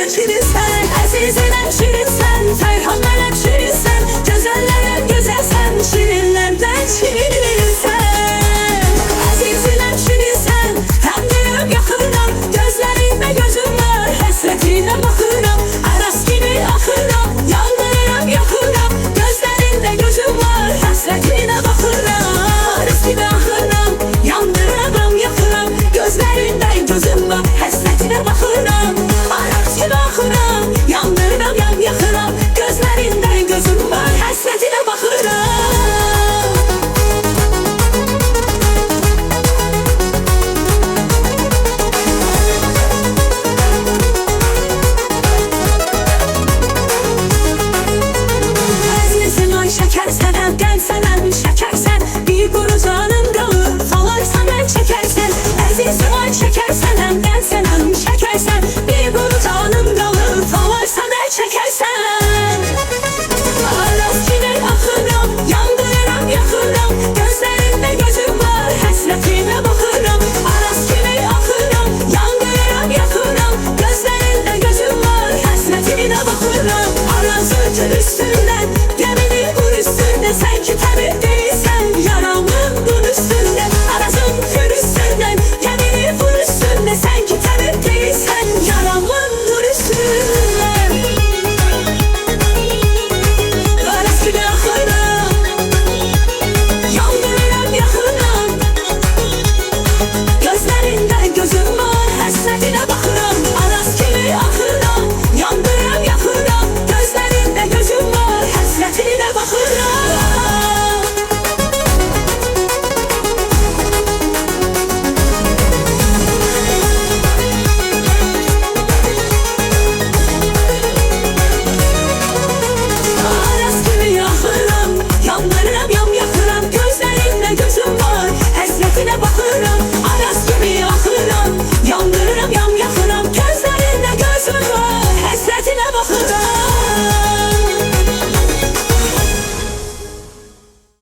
şirinsen, əzizim şirinsen, Seyhanlar şirinsen, gözəllər gözəlsən, şirinlərdən şirinsən. Əzizim şirinsen, həm yaxınam, gözlərimə gözüm var, həsrətinə baxıram, aras kimi axıram, yalvarıram yaxıram, gözlərində gözüm var, həsrətinə baxıram, aras kimi axıram, yandırıram yaxıram, gözlərindən gözüm var, həsrətinə baxıram, aras kimi axıram, yandırıram yaxıram, gözlərindən gözüm var, həsrətinə baxıram. Şekersen hem gelsen hem şekersen, bir kuru canım kalır, falarsan hem çekersen. Əzizim ay şekersen hem gelsen hem şekersen, bir kuru canım kalır, falarsan hem çekersen.